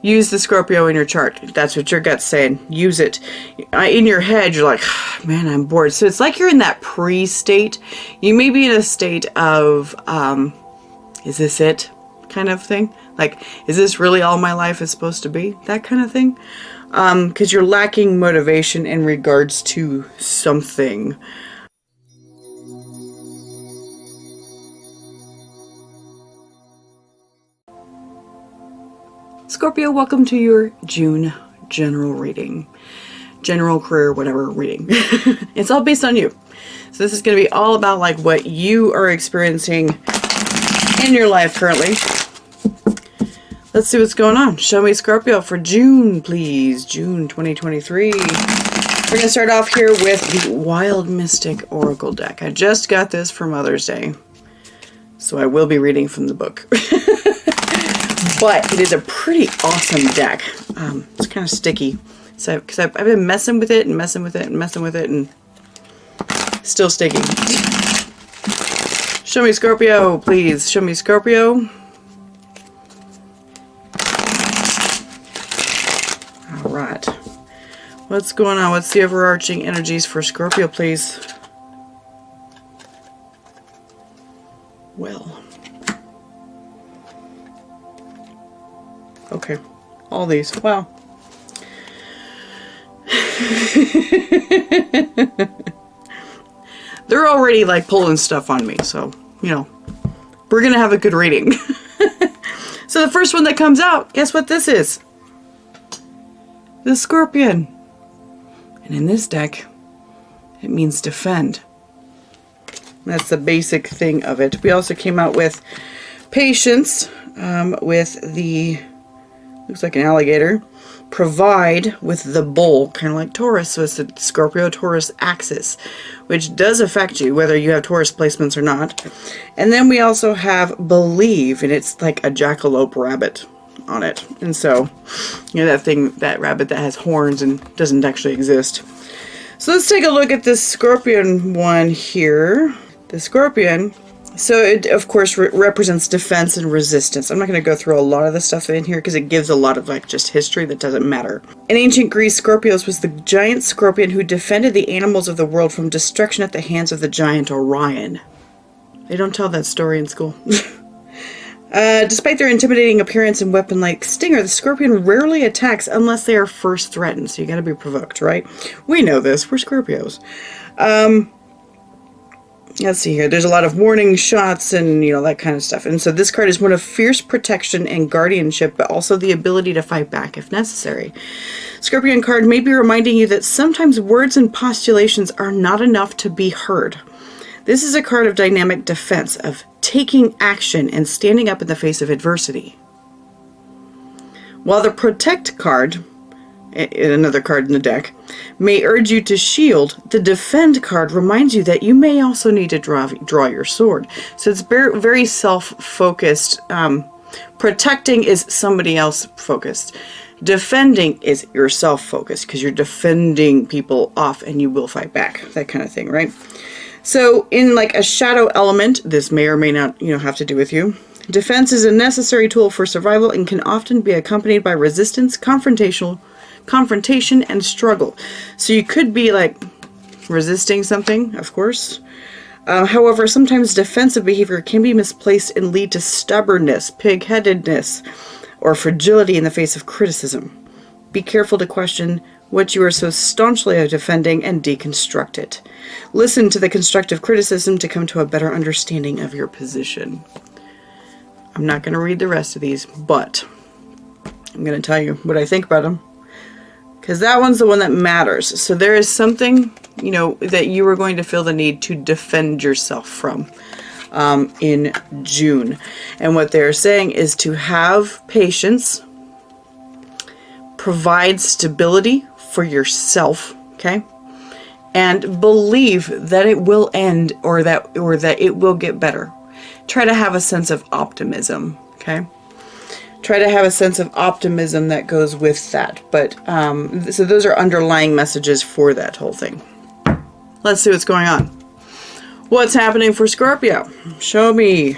Use the Scorpio in your chart. That's what your gut's saying. Use it. In your head, you're like, man, I'm bored. So it's like you're in that pre-state. You may be in a state of, is this it? Kind of thing. Like, is this really all my life is supposed to be? That kind of thing. Because you're lacking motivation in regards to something. Scorpio, welcome to your June general reading. General career, whatever reading. It's all based on you. So this is going to be all about like what you are experiencing in your life currently. Let's see what's going on. Show me Scorpio for June, please. June 2023. We're going to start off here with the Wild Mystic Oracle deck. I just got this for Mother's Day, so I will be reading from the book. But it is a pretty awesome deck. It's kind of sticky. So, because I've been messing with it and messing with it and messing with it and still sticky. Show me Scorpio, please. Show me Scorpio. All right. What's going on? What's the overarching energies for Scorpio, please? Well. Okay, all these. Wow. They're already like pulling stuff on me, so, you know, we're gonna have a good reading. So the first one that comes out, guess what this is? The Scorpion. And in this deck, it means defend. That's the basic thing of it. We also came out with Patience, with the... looks like an alligator. Provide with the bull, kind of like Taurus. So it's the Scorpio-Taurus axis, which does affect you, whether you have Taurus placements or not. And then we also have Believe, and it's like a jackalope rabbit on it. And so, you know, that thing, that rabbit that has horns and doesn't actually exist. So let's take a look at this Scorpion one here. The Scorpion... so it, of course, represents defense and resistance. I'm not going to go through a lot of the stuff in here because it gives a lot of like just history that doesn't matter. In ancient Greece, Scorpios was the giant scorpion who defended the animals of the world from destruction at the hands of the giant Orion. They don't tell that story in school. Despite their intimidating appearance and weapon-like stinger, the scorpion rarely attacks unless they are first threatened. So you got to be provoked, right? We know this. We're Scorpios. Let's see here. There's a lot of warning shots and, you know, that kind of stuff. And so this card is one of fierce protection and guardianship, but also the ability to fight back if necessary. Scorpion card may be reminding you that sometimes words and postulations are not enough to be heard. This is a card of dynamic defense, of taking action and standing up in the face of adversity. While the Protect card, another card in the deck, may urge you to shield, the Defend card reminds you that you may also need to draw your sword. So it's very, very self-focused. Protecting is somebody else focused. Defending is yourself focused because you're defending people off and you will fight back. That kind of thing, right? So in like a shadow element, this may or may not, you know, have to do with you. Defense is a necessary tool for survival and can often be accompanied by resistance, confrontation, and struggle. So you could be like resisting something, of course. However, sometimes defensive behavior can be misplaced and lead to stubbornness, pig-headedness, or fragility in the face of criticism. Be careful to question what you are so staunchly defending and deconstruct it. Listen to the constructive criticism to come to a better understanding of your position. I'm not going to read the rest of these, but I'm going to tell you what I think about them. Because that one's the one that matters. So there is something, you know, that you are going to feel the need to defend yourself from in June. And what they're saying is to have patience, provide stability for yourself, okay? And believe that it will end or that it will get better. Try to have a sense of optimism, okay? Try to have a sense of optimism that goes with that. But, so those are underlying messages for that whole thing. Let's see what's going on. What's happening for Scorpio? Show me.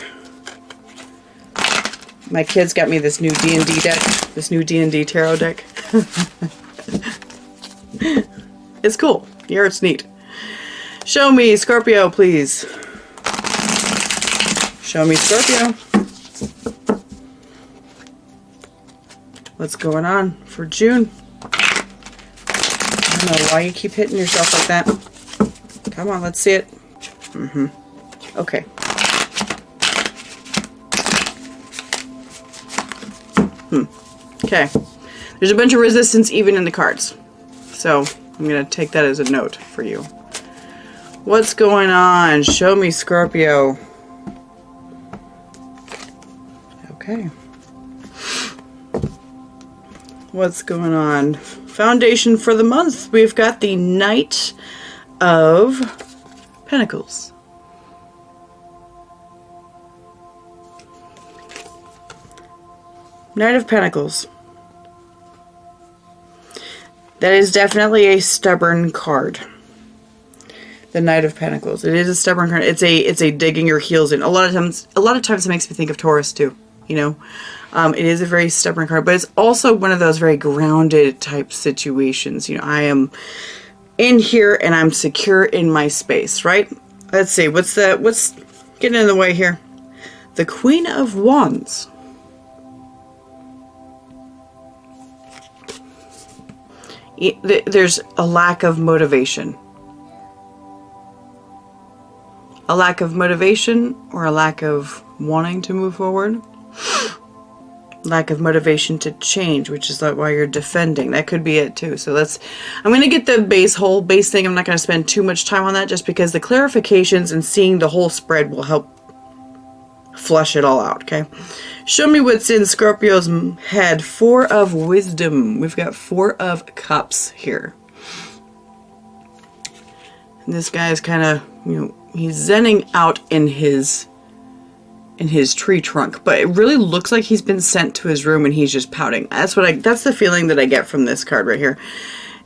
My kids got me this new D&D deck, this new D&D tarot deck. It's cool. The art's neat. Show me Scorpio, please. Show me Scorpio. What's going on for June? I don't know why you keep hitting yourself like that. Come on, let's see it. Okay. Okay. There's a bunch of resistance even in the cards. So I'm going to take that as a note for you. What's going on? Show me Scorpio. Okay. What's going on? Foundation for the month. We've got the Knight of Pentacles. Knight of Pentacles. That is definitely a stubborn card. The Knight of Pentacles. It is a stubborn card. It's a digging your heels in. A lot of times it makes me think of Taurus too. You know, it is a very stubborn card, but it's also one of those very grounded type situations. You know, I am in here and I'm secure in my space, right? Let's see. What's getting in the way here? The Queen of Wands. There's a lack of motivation. A lack of motivation or a lack of wanting to move forward. Lack of motivation to change, which is like why you're defending. That could be it too. So I'm going to get the whole base thing. I'm not going to spend too much time on that just because the clarifications and seeing the whole spread will help flush it all out, okay? Show me what's in Scorpio's head. Four of Wisdom. We've got Four of Cups here. And this guy is kind of, you know, he's zenning out in his tree trunk, but it really looks like he's been sent to his room and he's just pouting. That's the feeling that I get from this card right here.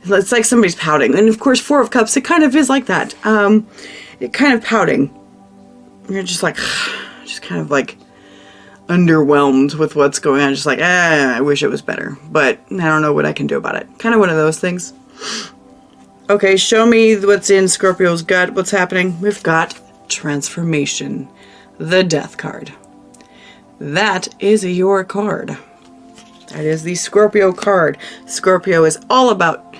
It's like somebody's pouting. And of course, Four of Cups, it kind of is like that. It kind of pouting. You're just like, just kind of like underwhelmed with what's going on. Just like, I wish it was better, but I don't know what I can do about it. Kind of one of those things. Okay, show me what's in Scorpio's gut. What's happening? We've got Transformation. The Death card. That is your card. That is the Scorpio card. Scorpio is all about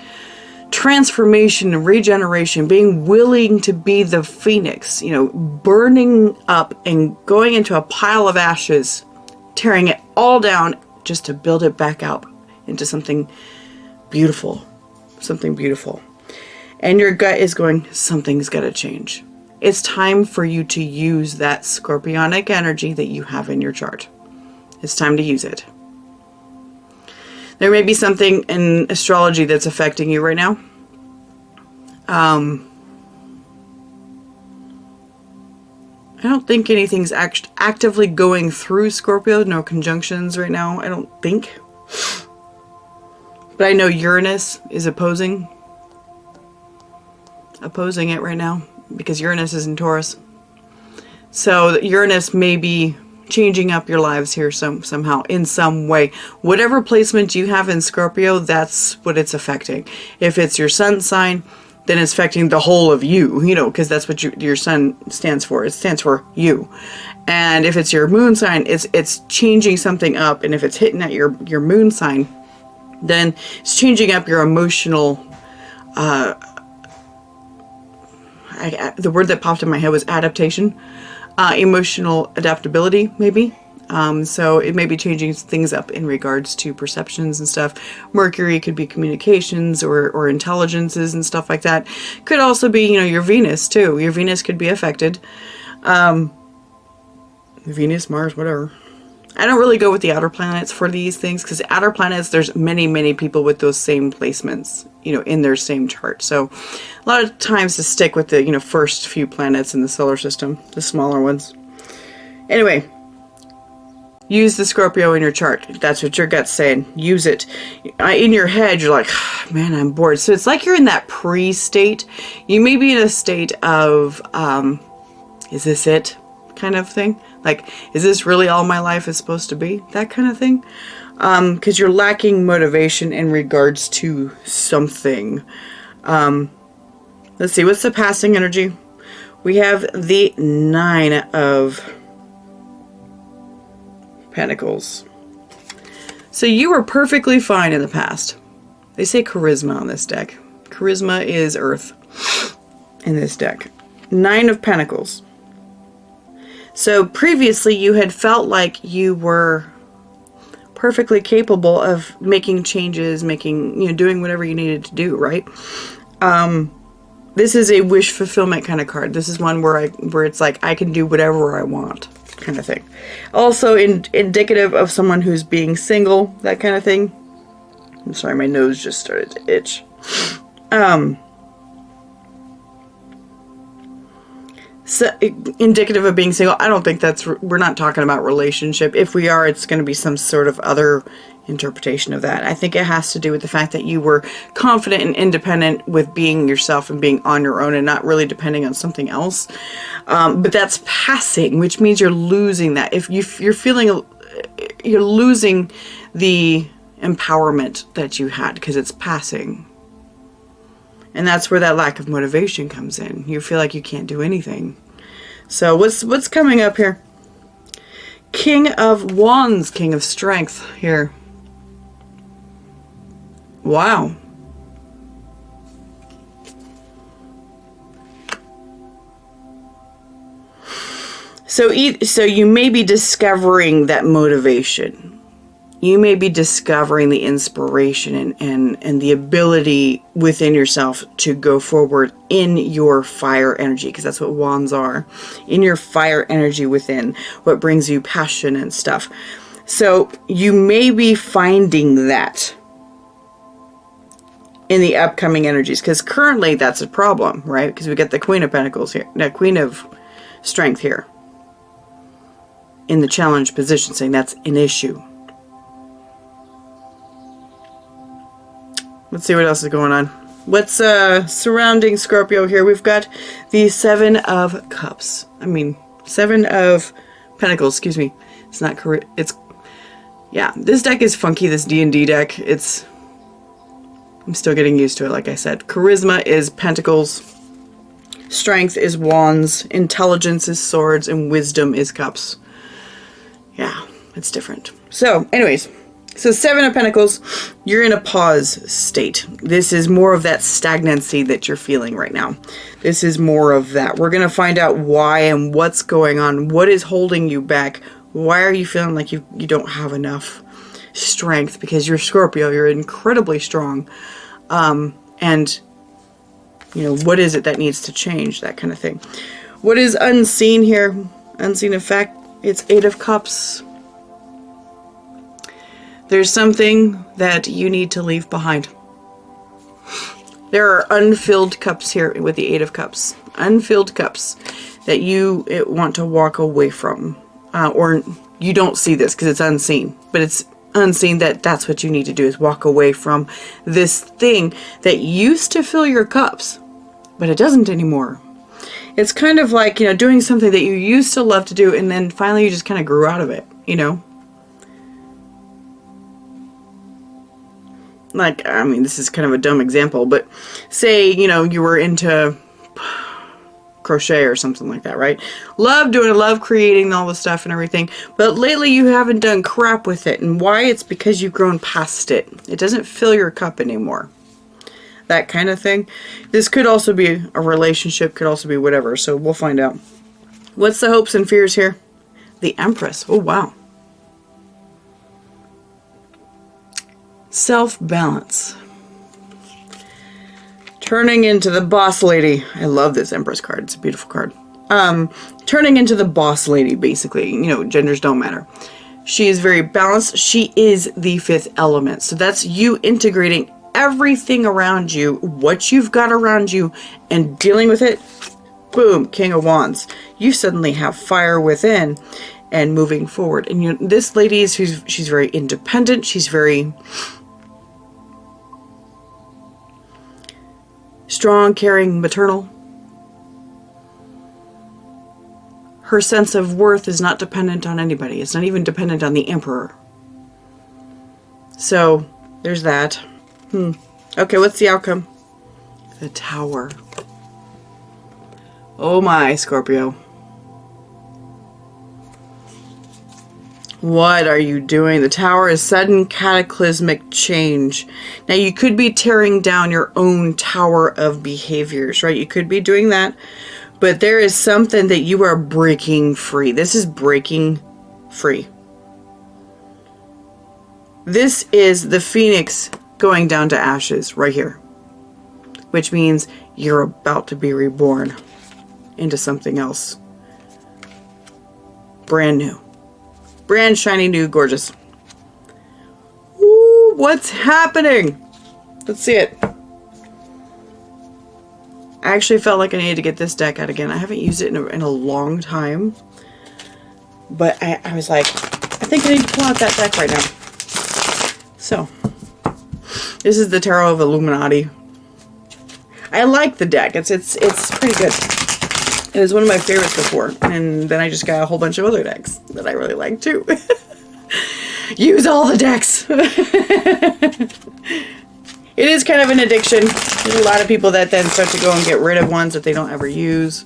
transformation and regeneration, being willing to be the phoenix, you know, burning up and going into a pile of ashes, tearing it all down just to build it back up into something beautiful. Something beautiful. And your gut is going, something's got to change. It's time for you to use that scorpionic energy that you have in your chart. It's time to use it. There may be something in astrology that's affecting you right now. I don't think anything's actively going through Scorpio. No conjunctions right now, I don't think. But I know Uranus is opposing it right now because Uranus is in Taurus. So Uranus may be changing up your lives here somehow in some way. Whatever placement you have in Scorpio, that's what it's affecting. If it's your sun sign, then it's affecting the whole of you, you know, because that's what your sun stands for. It stands for you. And if it's your moon sign, it's changing something up. And if it's hitting at your moon sign, then it's changing up your emotional, the word that popped in my head was adaptation, emotional adaptability, maybe. So it may be changing things up in regards to perceptions and stuff. Mercury could be communications or intelligences and stuff like that. Could also be, you know, your Venus too. Your Venus could be affected. Venus, Mars, whatever. I don't really go with the outer planets for these things because outer planets, there's many people with those same placements, you know, in their same chart. So a lot of times to stick with the, you know, first few planets in the solar system, the smaller ones. Anyway, use the Scorpio in your chart. That's what your gut's saying. Use it. In your head, you're like, man, I'm bored. So it's like you're in that pre-state. You may be in a state of, is this it? Kind of thing. Like, is this really all my life is supposed to be? That kind of thing. Because you're lacking motivation in regards to something. Let's see, what's the passing energy? We have the 9 of Pentacles. So you were perfectly fine in the past. They say charisma on this deck. Charisma is earth in this deck. 9 of Pentacles. So previously you had felt like you were perfectly capable of making changes, doing whatever you needed to do, right? This is a wish fulfillment kind of card. This is one where it's like I can do whatever I want kind of thing. Also indicative of someone who's being single, that kind of thing. I'm sorry, my nose just started to itch. So indicative of being single. I don't think we're not talking about relationship. If we are, it's going to be some sort of other interpretation of that. I think it has to do with the fact that you were confident and independent with being yourself and being on your own and not really depending on something else. But that's passing, which means you're losing that. If you're feeling, you're losing the empowerment that you had because it's passing. And that's where that lack of motivation comes in. You feel like you can't do anything. So what's coming up here? King of Wands, King of Strength here. Wow. So you may be discovering that motivation. You may be discovering the inspiration and the ability within yourself to go forward in your fire energy, because that's what wands are. In your fire energy within, what brings you passion and stuff. So you may be finding that in the upcoming energies, because currently that's a problem, right? Because we get the Queen of Pentacles here, the Queen of Strength here in the challenge position, saying that's an issue. Let's see what else is going on. What's surrounding Scorpio here? We've got the 7 of Cups. I mean, 7 of Pentacles, excuse me. It's not correct. Yeah, this deck is funky, this D&D deck. I'm still getting used to it, like I said. Charisma is Pentacles. Strength is Wands. Intelligence is Swords. And Wisdom is Cups. Yeah, it's different. So, anyways. So 7 of Pentacles, you're in a pause state. This is more of that stagnancy that you're feeling right now. This is more of that. We're going to find out why and what's going on. What is holding you back? Why are you feeling like you don't have enough strength? Because you're Scorpio, you're incredibly strong. And, what is it that needs to change? That kind of thing. What is unseen here? Unseen effect. It's 8 of Cups. There's something that you need to leave behind. There are unfilled cups here with the 8 of Cups. Unfilled cups that you want to walk away from. Or you don't see this because it's unseen. But it's unseen that's what you need to do, is walk away from this thing that used to fill your cups. But it doesn't anymore. It's kind of like, doing something that you used to love to do and then finally you just kind of grew out of it, Like, I mean, this is kind of a dumb example, but say, you were into crochet or something like that, right? Love doing it, love creating all the stuff and everything, but lately you haven't done crap with it. And why? It's because you've grown past it. It doesn't fill your cup anymore. That kind of thing. This could also be a relationship, could also be whatever, so we'll find out. What's the hopes and fears here? The Empress. Oh, wow. Self-balance. Turning into the boss lady. I love this Empress card. It's a beautiful card. Turning into the boss lady, basically. Genders don't matter. She is very balanced. She is the 5th element. So that's you integrating everything around you, what you've got around you, and dealing with it. Boom, King of Wands. You suddenly have fire within and moving forward. And this lady she's very independent. She's very strong, caring, maternal. her sense of worth is not dependent on anybody. It's not even dependent on the Emperor. So, there's that. Okay, what's the outcome? The Tower. Oh my, Scorpio. What are you doing? The Tower is sudden cataclysmic change. Now, you could be tearing down your own tower of behaviors, right? You could be doing that. But there is something that you are breaking free. This is breaking free. This is the phoenix going down to ashes right here. Which means you're about to be reborn into something else. Brand new. Brand shiny new gorgeous. Ooh, what's happening? Let's see it. I actually felt like I needed to get this deck out again. I haven't used it in a long time. But I was like, I think I need to pull out that deck right now. So, this is the Tarot of Illuminati. I like the deck. It's pretty good. It was one of my favorites before, and then I just got a whole bunch of other decks that I really like too. Use all the decks! It is kind of an addiction. There's a lot of people that then start to go and get rid of ones that they don't ever use.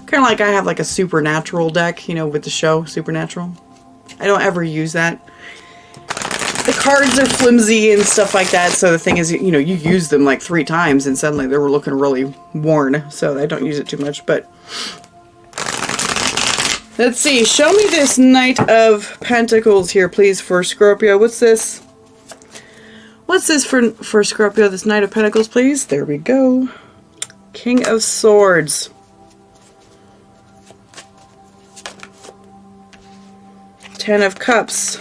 Kind of like I have like a Supernatural deck, you know, with the show, Supernatural. I don't ever use that. The cards are flimsy and stuff like that, so the thing is, you know, you use them like 3 times and suddenly they were looking really worn, so I don't use it too much, but... Let's see, show me this Knight of Pentacles here, please, for Scorpio. What's this? What's this for Scorpio, this Knight of Pentacles, please? There we go. King of Swords. Ten of Cups.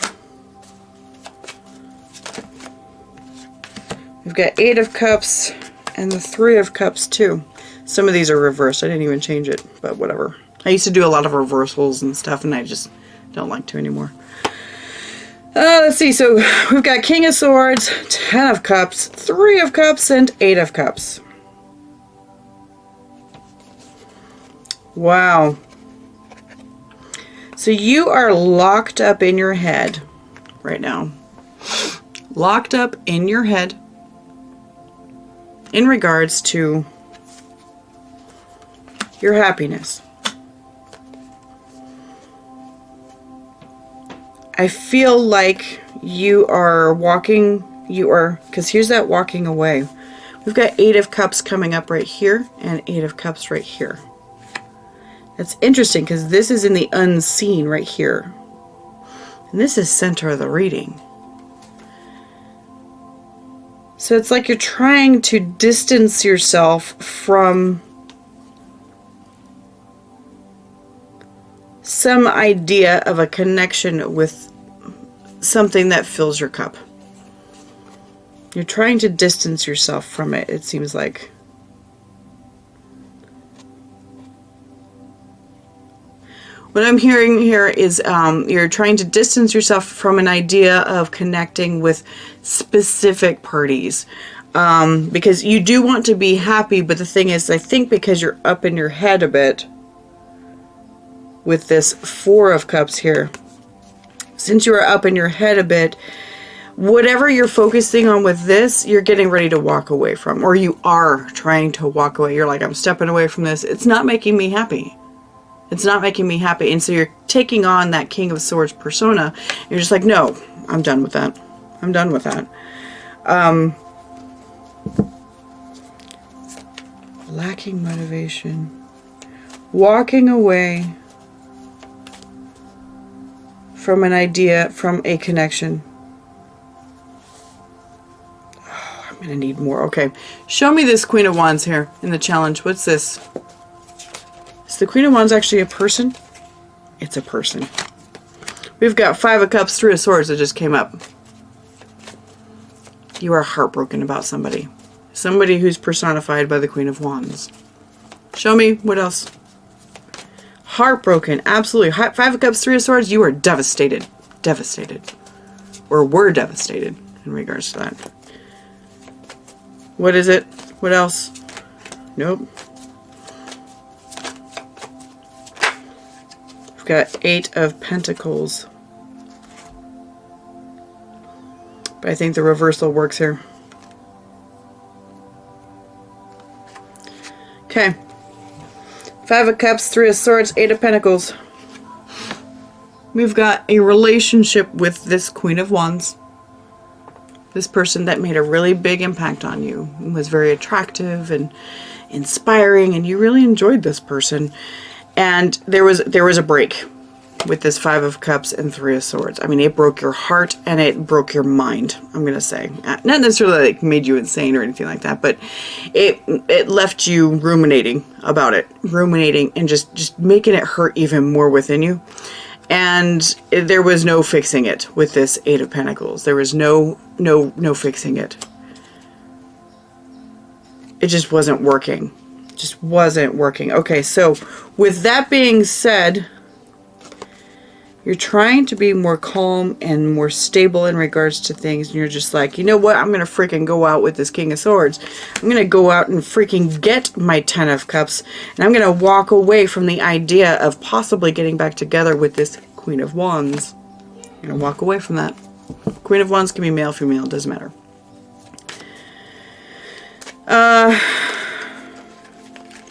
We've got 8 of Cups and the 3 of Cups too. Some of these are reversed. I didn't even change it, but whatever. I used to do a lot of reversals and stuff, and I just don't like to anymore. Let's see. So we've got King of Swords, 10 of Cups, 3 of Cups, and 8 of Cups. Wow. So you are locked up in your head right now. Locked up in your head. In regards to your happiness. I feel like you are walking, because here's that walking away. We've got 8 of Cups coming up right here and 8 of Cups right here. That's interesting because this is in the unseen right here. And this is center of the reading. So it's like you're trying to distance yourself from some idea of a connection with something that fills your cup. You're trying to distance yourself from it, it seems like. What I'm hearing here is you're trying to distance yourself from an idea of connecting with specific parties. Because you do want to be happy, but the thing is, I think because you're up in your head a bit with this 4 of Cups here, since you are up in your head a bit, whatever you're focusing on with this, you're getting ready to walk away from, or you are trying to walk away. You're like, I'm stepping away from this. It's not making me happy. It's not making me happy. And so you're taking on that King of Swords persona. You're just like, no, I'm done with that. I'm done with that. Lacking motivation. Walking away from an idea, from a connection. Oh, I'm going to need more. Okay. Show me this Queen of Wands here in the challenge. What's this? Is the Queen of Wands actually a person? It's a person. We've got 5 of Cups, 3 of Swords that just came up. You are heartbroken about somebody. Somebody who's personified by the Queen of Wands. Show me what else. Heartbroken, absolutely. 5 of Cups, 3 of Swords, you are devastated. Devastated. Or were devastated in regards to that. What is it? What else? Nope. We've got 8 of Pentacles. But I think the reversal works here. Okay. 5 of Cups, 3 of Swords, 8 of Pentacles. We've got a relationship with this Queen of Wands. This person that made a really big impact on you. It was very attractive and inspiring, and you really enjoyed this person. And there was a break with this 5 of Cups and 3 of Swords. I mean, it broke your heart and it broke your mind, I'm going to say. Not necessarily like made you insane or anything like that, but it left you ruminating about it. Ruminating and just making it hurt even more within you. And there was no fixing it with this 8 of Pentacles. There was no fixing it. It just wasn't working. Just wasn't working. Okay, so with that being said, you're trying to be more calm and more stable in regards to things. And you're just like, you know what? I'm going to freaking go out with this King of Swords. I'm going to go out and freaking get my 10 of Cups. And I'm going to walk away from the idea of possibly getting back together with this Queen of Wands. I'm going to walk away from that. Queen of Wands can be male, female. It doesn't matter.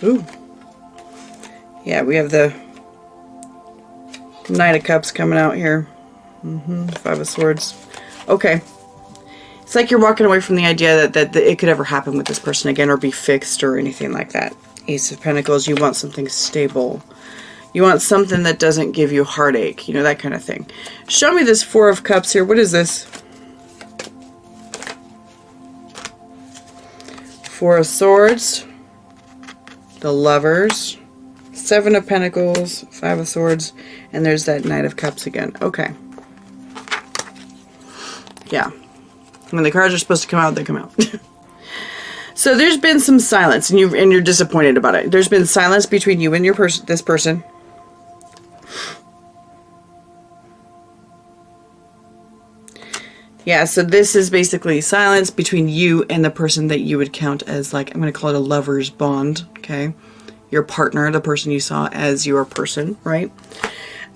Ooh. Yeah, we have the Knight of Cups coming out here. 5 of Swords. Okay. It's like you're walking away from the idea that it could ever happen with this person again or be fixed or anything like that. Ace of Pentacles, you want something stable. You want something that doesn't give you heartache. You know, that kind of thing. Show me this 4 of Cups here. What is this? 4 of Swords. The Lovers. 7 of Pentacles, 5 of Swords, and there's that Knight of Cups again. Okay. Yeah. When the cards are supposed to come out, they come out. So there's been some silence, and you're disappointed about it. There's been silence between you and this person. Yeah, so this is basically silence between you and the person that you would count as, like, I'm going to call it a lover's bond, okay? Your partner, the person you saw as your person, right?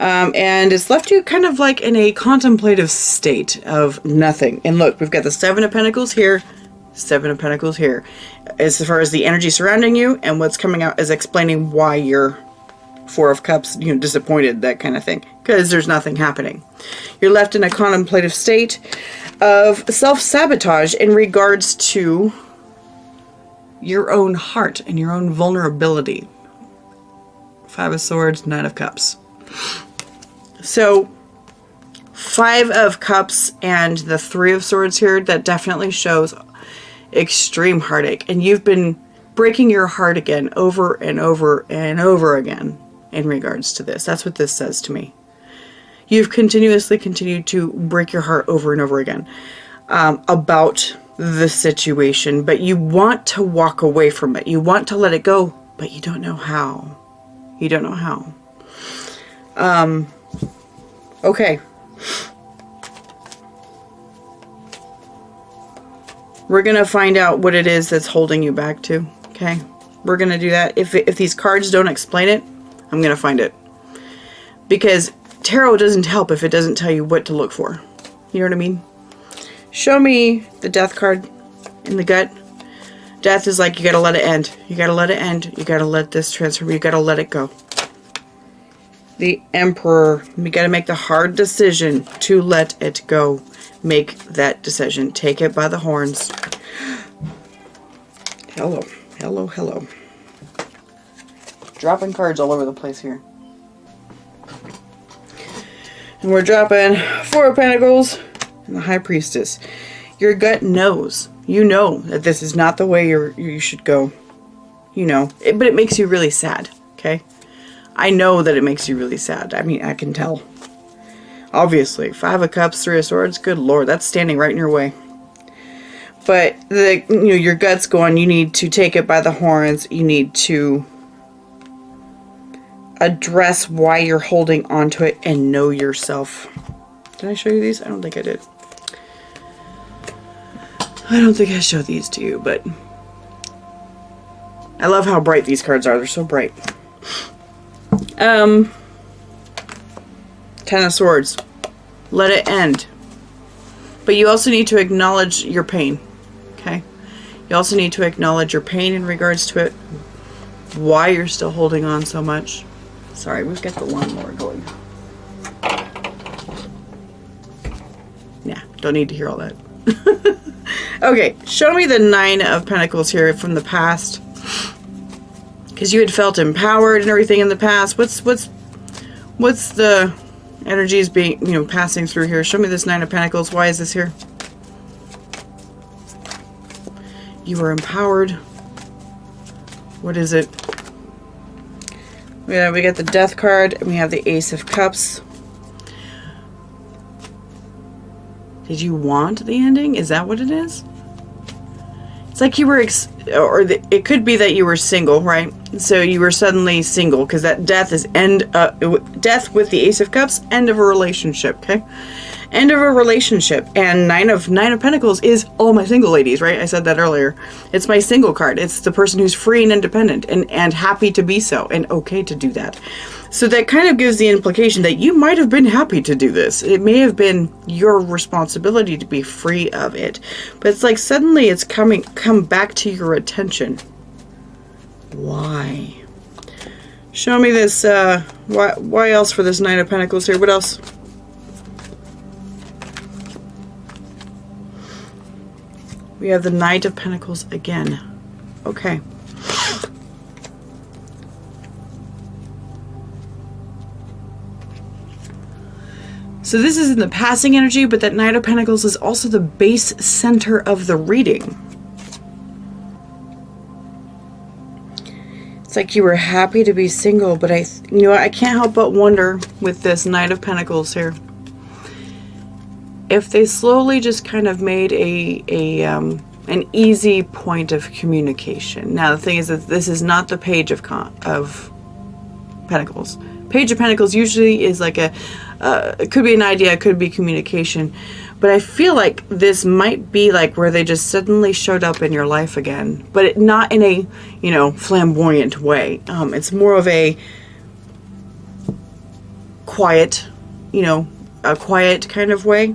And it's left you kind of like in a contemplative state of nothing. And look, we've got the 7 of Pentacles here, 7 of Pentacles here. As far as the energy surrounding you, and what's coming out is explaining why you're 4 of Cups, you know, disappointed, that kind of thing. Because there's nothing happening. You're left in a contemplative state of self-sabotage in regards to your own heart and your own vulnerability. 5 of Swords, 9 of Cups. So 5 of Cups and the 3 of Swords here, that definitely shows extreme heartache. And you've been breaking your heart again over and over and over again in regards to this. That's what this says to me. You've continuously continued to break your heart over and over again about the situation, but you want to walk away from it. You want to let it go, but you don't know how. You don't know how. Okay. We're going to find out what it is that's holding you back too. Okay. We're going to do that. If these cards don't explain it, I'm going to find it. Because tarot doesn't help if it doesn't tell you what to look for. You know what I mean? Show me the Death card in the gut. Death is like, you gotta let it end. You gotta let it end. You gotta let this transform. You gotta let it go. The Emperor. You gotta make the hard decision to let it go. Make that decision. Take it by the horns. Hello. Hello, hello. Dropping cards all over the place here. And we're dropping 4 of Pentacles and the High Priestess. Your gut knows. You know that this is not the way you should go. You know. But it makes you really sad. Okay? I know that it makes you really sad. I mean, I can tell. Obviously. 5 of Cups, 3 of Swords. Good Lord. That's standing right in your way. But your gut's going, you need to take it by the horns. You need to address why you're holding on to it and know yourself. Did I show you these? I don't think I did. I don't think I showed these to you, but I love how bright these cards are. They're so bright. Ten of Swords. Let it end. But you also need to acknowledge your pain. Okay? You also need to acknowledge your pain in regards to it. Why you're still holding on so much. Sorry, we've got the lawnmower going. Yeah, don't need to hear all that. Okay, show me the Nine of Pentacles here from the past. Because you had felt empowered and everything in the past. What's the energies being, passing through here? Show me this Nine of Pentacles. Why is this here? You were empowered. What is it? Yeah, we got the Death card and we have the Ace of Cups. Did you want the ending? Is that what it is? It's like you were, it could be that you were single, right? So you were suddenly single because that death is death with the Ace of Cups, end of a relationship, okay? End of a relationship. And Nine of Pentacles is all my single ladies, right? I said that earlier. It's my single card. It's the person who's free and independent and happy to be so and okay to do that. So that kind of gives the implication that you might have been happy to do this. It may have been your responsibility to be free of it. But it's like suddenly it's come back to your attention. Why? Show me this, why else for this Nine of Pentacles here? What else? We have the Knight of Pentacles again. Okay. So this is in the passing energy, but that Knight of Pentacles is also the base center of the reading. It's like you were happy to be single, but I can't help but wonder with this Knight of Pentacles here, if they slowly just kind of made an easy point of communication. Now the thing is that this is not the Page of Pentacles. Page of Pentacles usually is like it could be an idea, it could be communication, but I feel like this might be like where they just suddenly showed up in your life again, but not in a flamboyant way. It's more of a quiet, a quiet kind of way.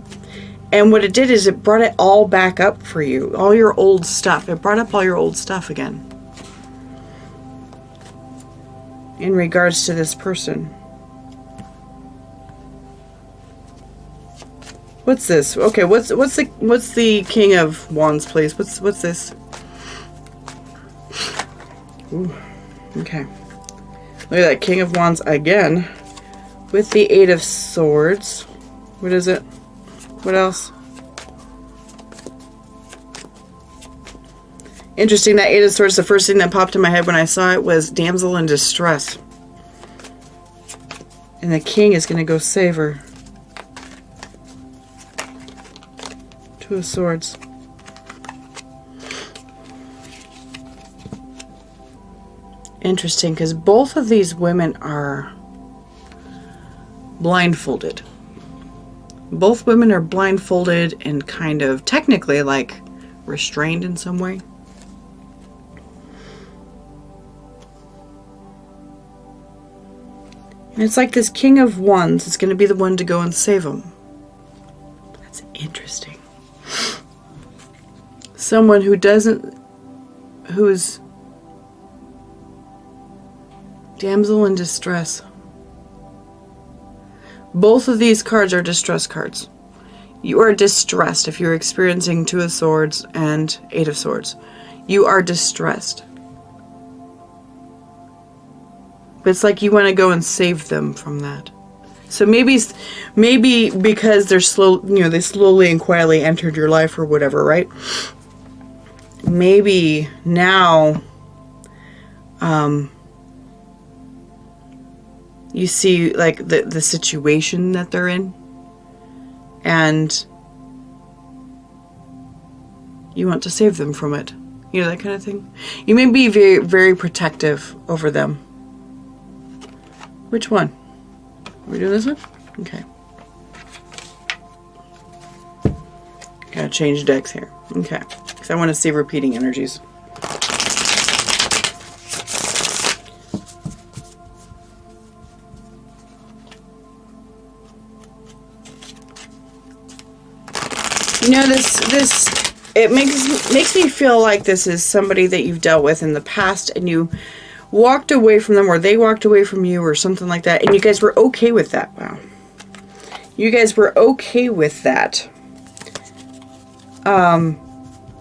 And what it did is it brought it all back up for you. All your old stuff. It brought up all your old stuff again. In regards to this person. What's this? Okay, what's the King of Wands, please? What's this? Ooh, okay. Look at that King of Wands again. With the Eight of Swords. What is it? What else? Interesting, that Eight of Swords, the first thing that popped in my head when I saw it was Damsel in Distress. And the King is going to go save her. Two of Swords. Interesting, because both of these women are blindfolded. Both women are blindfolded and kind of technically like restrained in some way. And it's like this King of Wands is going to be the one to go and save them. That's interesting. Someone who's damsel in distress. Both of these cards are distress cards. You are distressed if you're experiencing Two of Swords and Eight of Swords. You are distressed. But it's like you want to go and save them from that. So maybe because they're they slowly and quietly entered your life or whatever, right? Maybe now you see like the situation that they're in and you want to save them from it. That kind of thing. You may be very, very protective over them. Which one? Are we doing this one? Okay. Gotta change decks here. Okay. Because I want to see repeating energies. You know, it makes me feel like this is somebody that you've dealt with in the past, and you walked away from them, or they walked away from you, or something like that, and you guys were okay with that. Wow. You guys were okay with that.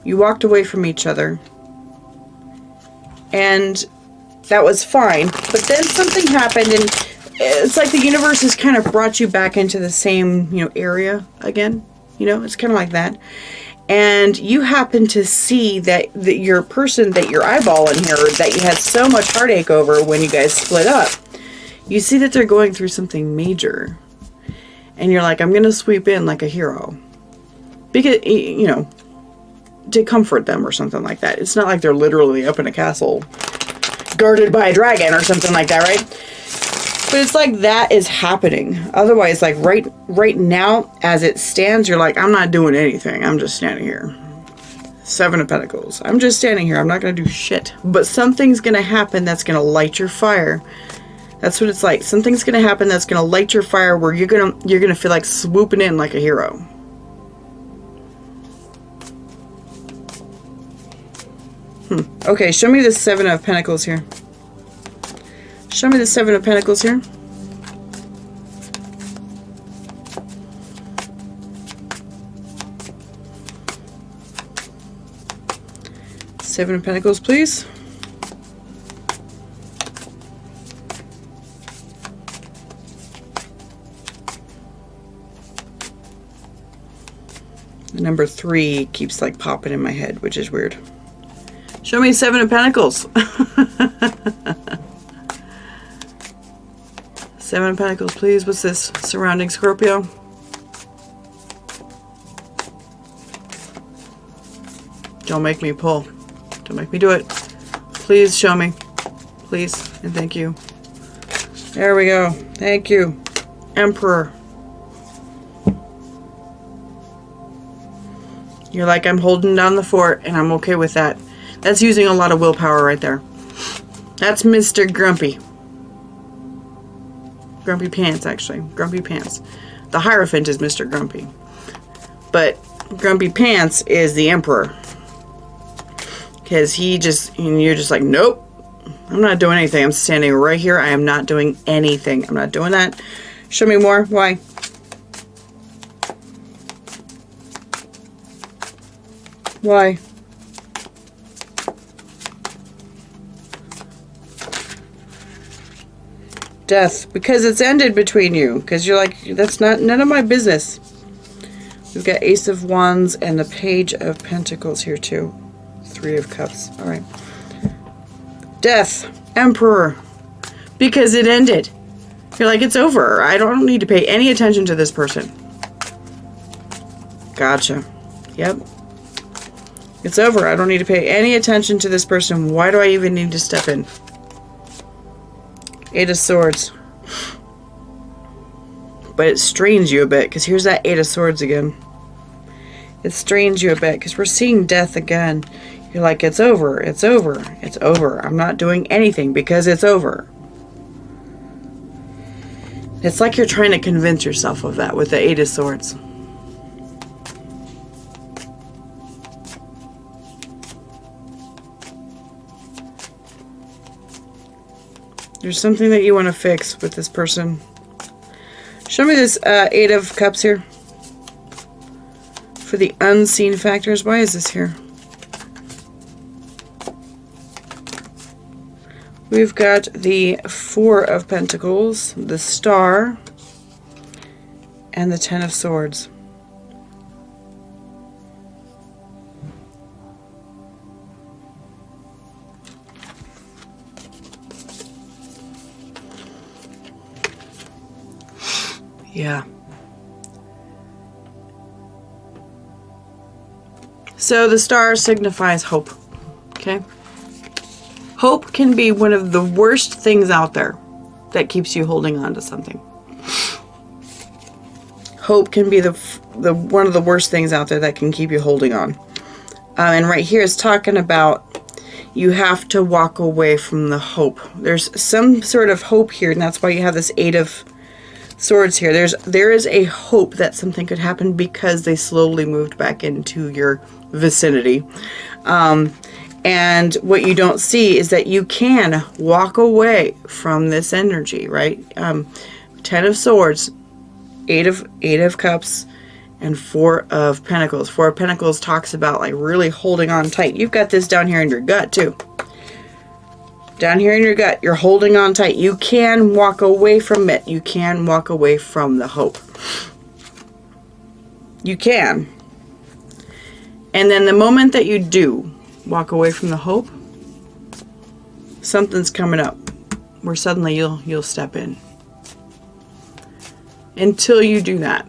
You walked away from each other, and that was fine, but then something happened, and it's like the universe has kind of brought you back into the same, area again. It's kind of like that. And you happen to see that your person that you're eyeballing here, that you had so much heartache over when you guys split up, you see that they're going through something major. And you're like, I'm going to sweep in like a hero. Because, to comfort them or something like that. It's not like they're literally up in a castle guarded by a dragon or something like that, right? But it's like that is happening. Otherwise, like right now, as it stands, you're like, I'm not doing anything. I'm just standing here. 7 of Pentacles. I'm just standing here. I'm not going to do shit. But something's going to happen that's going to light your fire. That's what it's like. Something's going to happen that's going to light your fire where you're going to feel like swooping in like a hero. Okay, show me the 7 of Pentacles here. Show me the 7 of Pentacles here. Seven of Pentacles, please. The number 3 keeps like popping in my head, which is weird. Show me 7 of Pentacles. 7 of Pentacles, please. What's this? Surrounding Scorpio. Don't make me pull. Don't make me do it. Please show me. Please and thank you. There we go. Thank you. Emperor. You're like, I'm holding down the fort and I'm okay with that. That's using a lot of willpower right there. That's Mr. Grumpy. Grumpy Pants, actually. Grumpy Pants. The Hierophant is Mr. Grumpy. But Grumpy Pants is the Emperor. Because you're just like, nope. I'm not doing anything. I'm standing right here. I am not doing anything. I'm not doing that. Show me more. Why? Why? Death. Because it's ended between you. Because you're like, that's none of my business. We've got Ace of Wands and the Page of Pentacles here too. 3 of Cups. Alright. Death. Emperor. Because it ended. You're like, it's over. I don't need to pay any attention to this person. Gotcha. Yep. It's over. I don't need to pay any attention to this person. Why do I even need to step in? 8 of Swords. But it strains you a bit, because here's that 8 of Swords again. It strains you a bit, because we're seeing death again. You're like, it's over, it's over, it's over. I'm not doing anything because it's over. It's like you're trying to convince yourself of that with the 8 of Swords. There's something that you want to fix with this person. Show me this 8 of Cups here. For the unseen factors. Why is this here? We've got the 4 of Pentacles, the Star, and the 10 of Swords. Yeah. So the star signifies hope. Okay? Hope can be one of the worst things out there that keeps you holding on to something. Hope can be the one of the worst things out there that can keep you holding on. And right here is talking about you have to walk away from the hope. There's some sort of hope here, and that's why you have this 8 of Swords here. There is a hope that something could happen because they slowly moved back into your vicinity. And what you don't see is that you can walk away from this energy, right? 10 of Swords, 8 of Cups, and 4 of Pentacles. 4 of Pentacles talks about like really holding on tight. You've got this down here in your gut too. Down here in your gut, you're holding on tight. You can walk away from it. You can walk away from the hope. You can. And then the moment that you do walk away from the hope, something's coming up where suddenly you'll step in. Until you do that,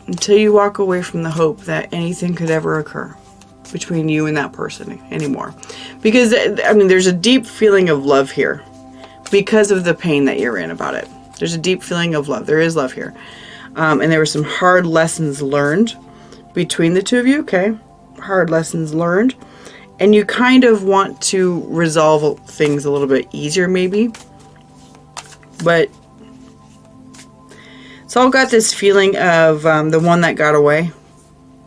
until you walk away from the hope that anything could ever occur between you and that person anymore. Because, I mean, there's a deep feeling of love here because of the pain that you're in about it. There's a deep feeling of love. There is love here. And there were some hard lessons learned between the two of you, okay? Hard lessons learned. And you kind of want to resolve things a little bit easier, maybe. But it's all got this feeling of the one that got away.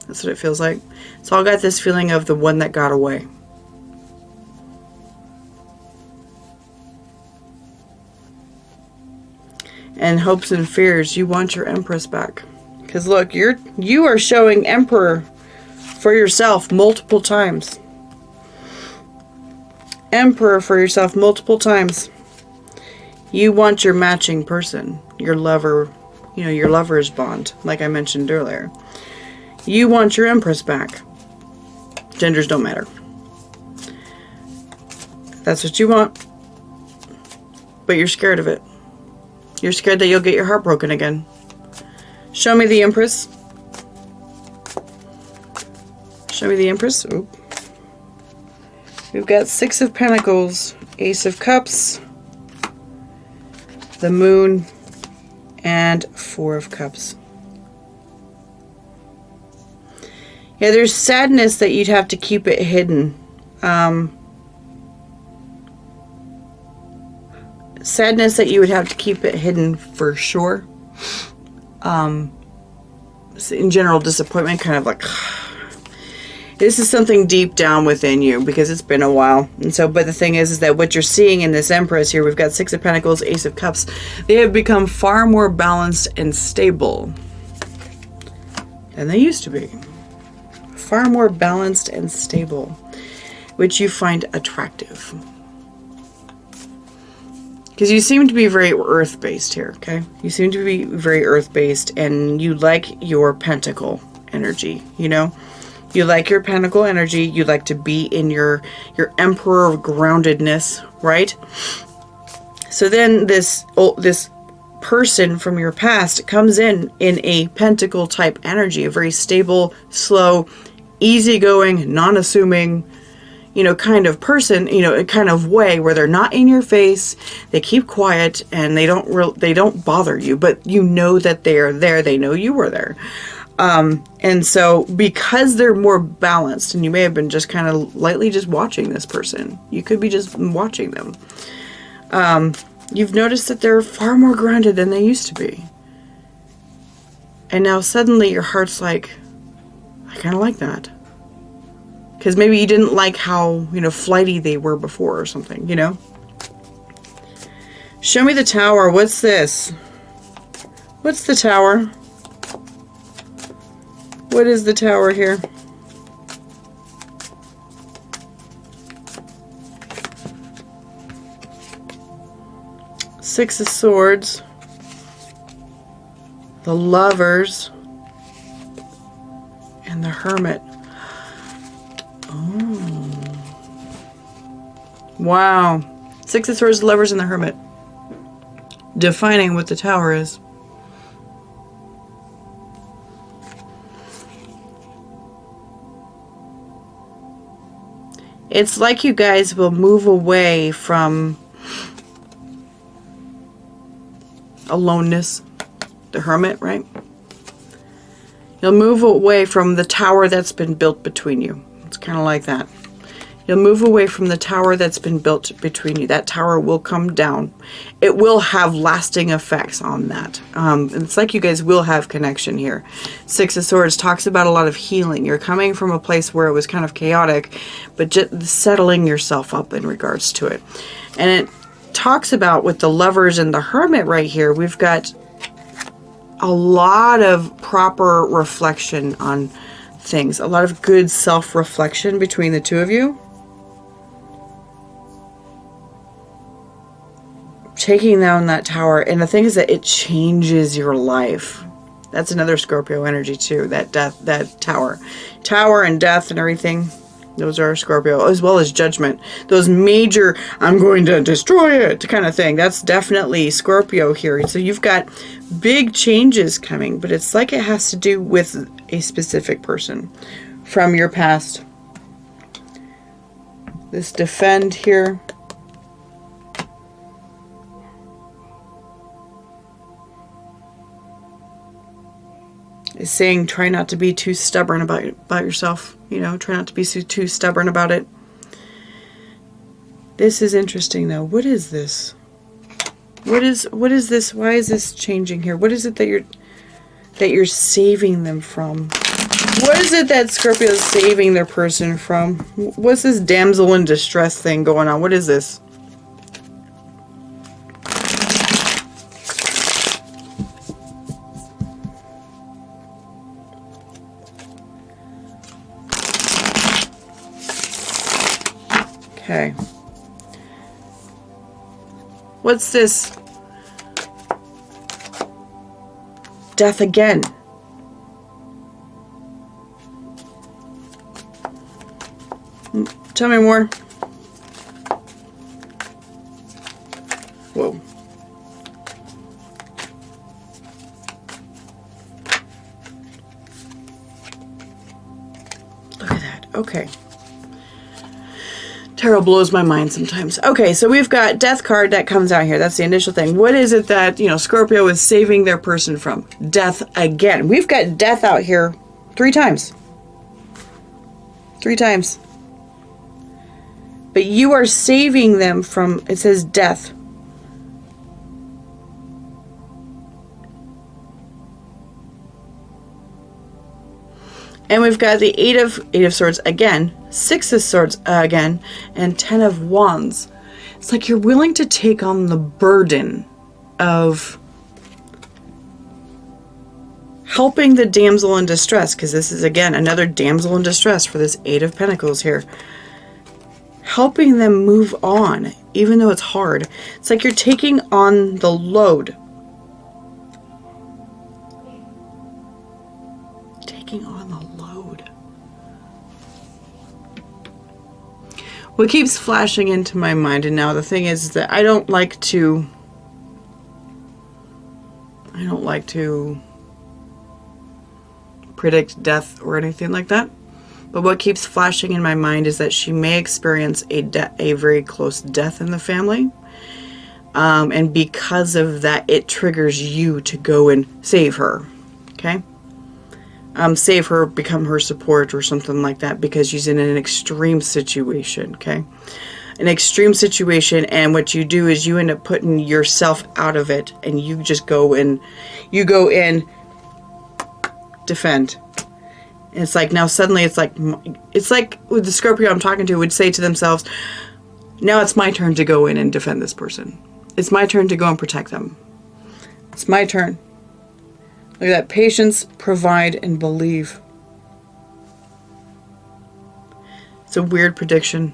That's what it feels like. It's all got this feeling of the one that got away. And hopes and fears, you want your Empress back. Because look, you are showing Emperor for yourself multiple times. Emperor for yourself multiple times. You want your matching person, your lover, you know, your lover's bond, like I mentioned earlier. You want your Empress back. Genders don't matter. That's what you want. But you're scared of it. You're scared that you'll get your heart broken again. Show me the Empress. Show me the Empress. Oop. We've got 6 of Pentacles, Ace of Cups, the Moon, and 4 of Cups. Yeah, there's sadness that you'd have to keep it hidden. Sadness that you would have to keep it hidden for sure. In general, disappointment, kind of like, this is something deep down within you because it's been a while. And so, but the thing is that what you're seeing in this Empress here, we've got 6 of Pentacles, Ace of Cups. They have become far more balanced and stable than they used to be. Far more balanced and stable, which you find attractive. Because you seem to be very earth-based here, okay? You seem to be very earth-based, and you like your pentacle energy, you know? You like your pentacle energy. You like to be in your emperor groundedness, right? So then this person from your past comes in a pentacle type energy, a very stable, slow, easygoing, non-assuming, you know, kind of person, you know, a kind of way where they're not in your face, they keep quiet, and they don't bother you, but you know that they are there, they know you were there. And so because they're more balanced, and you may have been just kind of lightly just watching this person, you could be just watching them. You've noticed that they're far more grounded than they used to be. And now suddenly your heart's like, I kind of like that. Because maybe you didn't like how, you know, flighty they were before or something, you know? Show me the Tower. What's this? What's the Tower? What is the Tower here? Six of Swords. The Lovers. And the Hermit. Oh. Wow. Six of Swords, the Lovers, and the Hermit. Defining what the Tower is. It's like you guys will move away from aloneness. The Hermit, right? You'll move away from the tower that's been built between you. It's kind of like that. You'll move away from the tower that's been built between you. That tower will come down. It will have lasting effects on that. It's like you guys will have connection here. Six of Swords talks about a lot of healing. You're coming from a place where it was kind of chaotic, but just settling yourself up in regards to it. And it talks about with the Lovers and the Hermit right here, we've got a lot of proper reflection on things. A lot of good self-reflection between the two of you. Taking down that tower, and the thing is that it changes your life. That's another Scorpio energy too, that death, that tower and death and everything. Those are Scorpio, as well as judgment. Those major, I'm going to destroy it kind of thing. That's definitely Scorpio here. So you've got big changes coming, but it's like it has to do with a specific person from your past. This defend here. Is saying try not to be too stubborn about yourself. You know, try not to be too stubborn about it. This is interesting though. What is this? What is this? Why is this changing here? What is it that you're saving them from? What is it that Scorpio is saving their person from? What's this damsel in distress thing going on? What is this? Okay. What's this? Death again. Tell me more. Whoa. Look at that. Okay. Tarot blows my mind sometimes. Okay, so we've got death card that comes out here. That's the initial thing. What is it that, you know, Scorpio is saving their person from? Death again. We've got death out here 3 times. 3 times. But you are saving them from, it says death. And we've got the eight of Swords again, 6 of Swords again, and 10 of Wands. It's like you're willing to take on the burden of helping the damsel in distress, because this is again another damsel in distress for this 8 of Pentacles here. Helping them move on, even though it's hard. It's like you're taking on the load. Taking on the load. What keeps flashing into my mind, and now the thing is that I don't like to predict death or anything like that. But what keeps flashing in my mind is that she may experience a very close death in the family. And because of that, it triggers you to go and save her. Okay? Save her, become her support or something like that, because she's in an extreme situation. Okay? An extreme situation, and what you do is you end up putting yourself out of it, and you just go in, defend. And it's like now suddenly it's like with the Scorpio I'm talking to would say to themselves, now it's my turn to go in and defend this person. It's my turn to go and protect them. It's my turn. Look at that. Patience, provide, and believe. It's a weird prediction.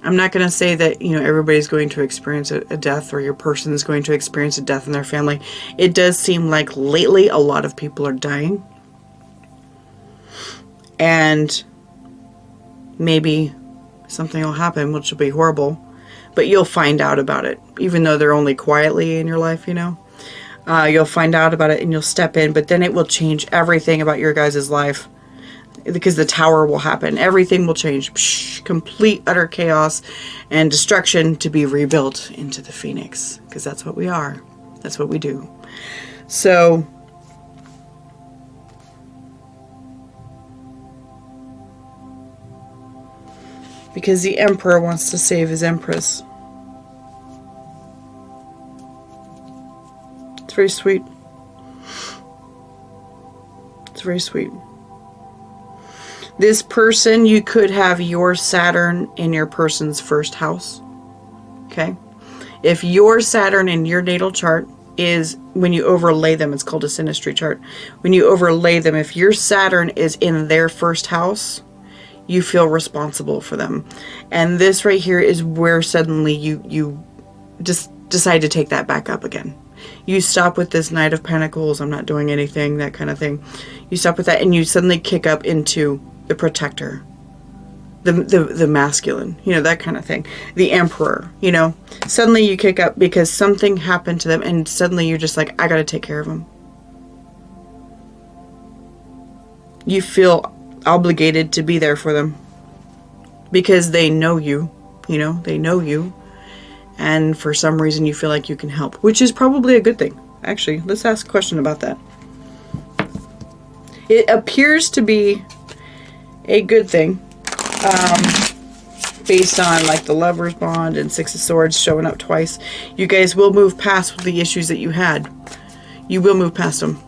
I'm not going to say that, you know, everybody's going to experience a death, or your person is going to experience a death in their family. It does seem like lately a lot of people are dying. And maybe something will happen, which will be horrible. But you'll find out about it, even though they're only quietly in your life, you know. You'll find out about it and you'll step in, but then it will change everything about your guys' life. Because the tower will happen. Everything will change. Psh, complete, utter chaos and destruction to be rebuilt into the phoenix. Because that's what we are. That's what we do. So, because the Emperor wants to save his Empress. It's very sweet. It's very sweet. This person, you could have your Saturn in your person's first house. Okay? If your Saturn in your natal chart is, when you overlay them, it's called a synastry chart. When you overlay them, if your Saturn is in their first house, you feel responsible for them. And this right here is where suddenly you just decide to take that back up again. You stop with this Knight of Pentacles, I'm not doing anything, that kind of thing. You stop with that and you suddenly kick up into the protector, the masculine, you know, that kind of thing. The Emperor, you know, suddenly you kick up because something happened to them and suddenly you're just like, I gotta take care of them. You feel obligated to be there for them because they know you, you know, they know you. And for some reason you feel like you can help, which is probably a good thing. Actually, let's ask a question about that. It appears to be a good thing, based on like the Lover's Bond and Six of Swords showing up twice. You guys will move past the issues that you had. You will move past them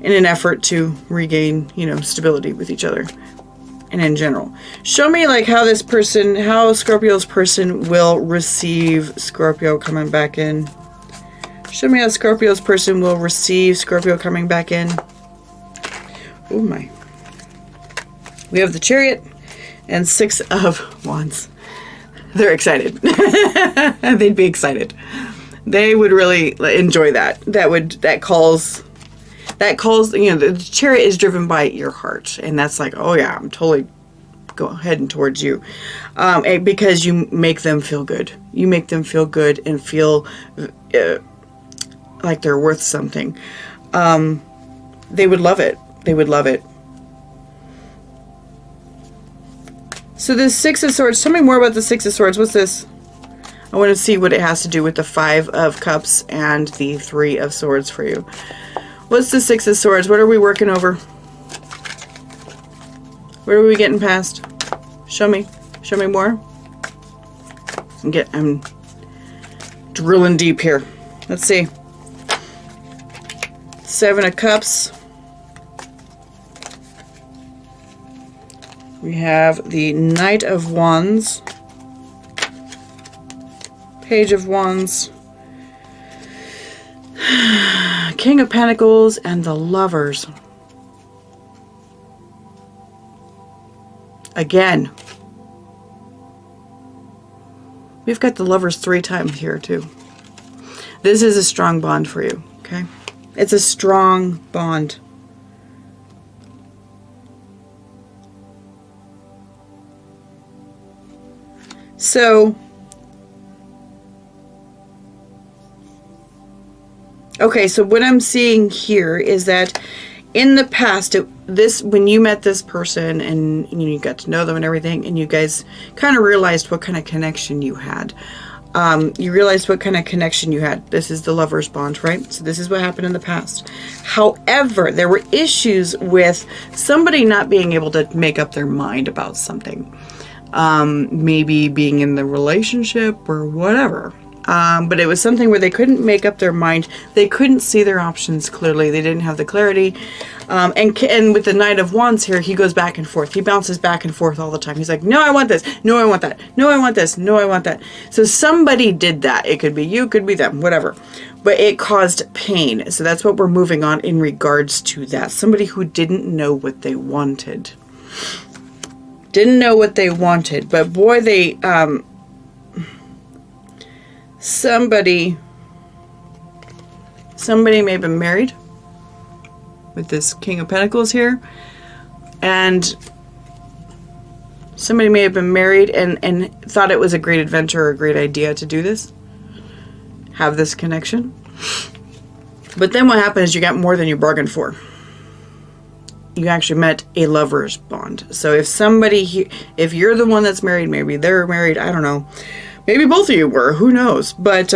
in an effort to regain, you know, stability with each other and in general. Show me like how this person, how Scorpio's person will receive Scorpio coming back in. Show me how Scorpio's person will receive Scorpio coming back in. Oh my. We have the Chariot and Six of Wands. They're excited. They'd be excited. They would really enjoy that. That calls, you know, the Chariot is driven by your heart. And that's like, oh yeah, I'm totally heading towards you. Because you make them feel good. You make them feel good and feel like they're worth something. They would love it. They would love it. So this Six of Swords, tell me more about the Six of Swords. What's this? I want to see what it has to do with the Five of Cups and the Three of Swords for you. What's the Six of Swords? What are we working over? Where are we getting past? Show me. Show me more. I'm drilling deep here. Let's see. Seven of Cups. We have the Knight of Wands, Page of Wands, King of Pentacles, and the Lovers. Again, we've got the Lovers 3 times here too. This is a strong bond for you, okay? It's a strong bond. So, okay, so what I'm seeing here is that in the past, when you met this person and you got to know them and everything, and you guys kind of realized what kind of connection you had. You realized what kind of connection you had. This is the Lover's Bond, right? So this is what happened in the past. However, there were issues with somebody not being able to make up their mind about something. Maybe being in the relationship or whatever. But it was something where they couldn't make up their mind. They couldn't see their options clearly. They didn't have the clarity. And with the Knight of Wands here, he goes back and forth. He bounces back and forth all the time. He's like, no, I want this. No, I want that. No, I want this. No, I want that. So somebody did that. It could be you, could be them, whatever. But it caused pain. So that's what we're moving on in regards to that. Somebody who didn't know what they wanted. Didn't know what they wanted, but boy, somebody may have been married with this King of Pentacles here, and somebody may have been married and thought it was a great adventure or a great idea to do this, have this connection. But then what happened is you got more than you bargained for. You actually met a lover's bond. So if you're the one that's married, maybe they're married, I don't know. Maybe both of you were, who knows? But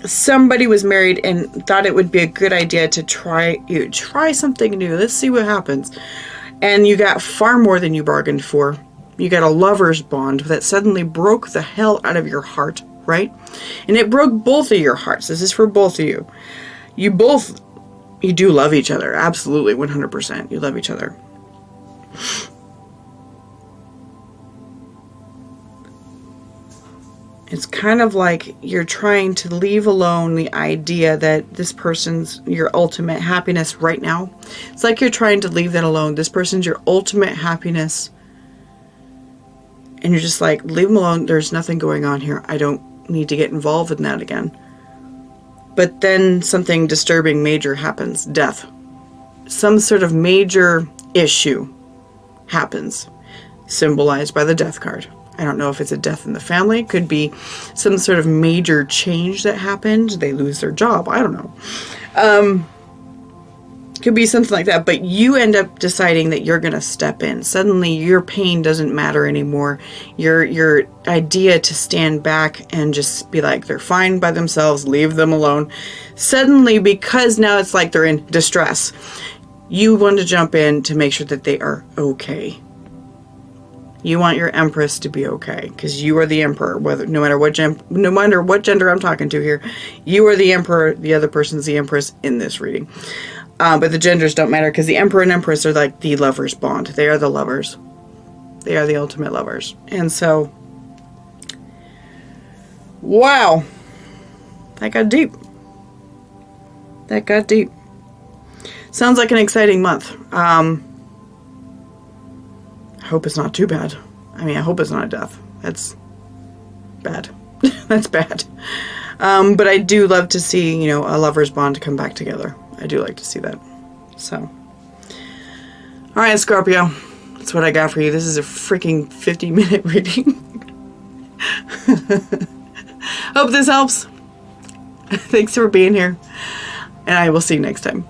somebody was married and thought it would be a good idea to try something new. Let's see what happens. And you got far more than you bargained for. You got a lover's bond that suddenly broke the hell out of your heart, right? And it broke both of your hearts. This is for both of you. You do love each other. Absolutely, 100%. You love each other. It's kind of like you're trying to leave alone the idea that this person's your ultimate happiness right now. It's like you're trying to leave that alone. This person's your ultimate happiness. And you're just like, leave them alone. There's nothing going on here. I don't need to get involved in that again. But then something disturbing major happens. Death. Some sort of major issue happens. Symbolized by the death card. I don't know if it's a death in the family. It could be some sort of major change that happened. They lose their job. I don't know. Could be something like that. But you end up deciding that you're going to step in. Suddenly your pain doesn't matter anymore. Your idea to stand back and just be like, they're fine by themselves. Leave them alone. Suddenly, because now it's like they're in distress, you want to jump in to make sure that they are okay. You want your empress to be okay, because you are the emperor. No matter what gender I'm talking to here, you are the emperor. The other person's the empress in this reading. But the genders don't matter, because the emperor and empress are like the lovers bond. They are the lovers. They are the ultimate lovers. And so, wow, that got deep. That got deep. Sounds like an exciting month. I hope it's not too bad. I mean, I hope it's not a death. That's bad. That's bad. But I do love to see, a lover's bond come back together. I do like to see that. So, all right, Scorpio. That's what I got for you. This is a freaking 50-minute reading. Hope this helps. Thanks for being here. And I will see you next time.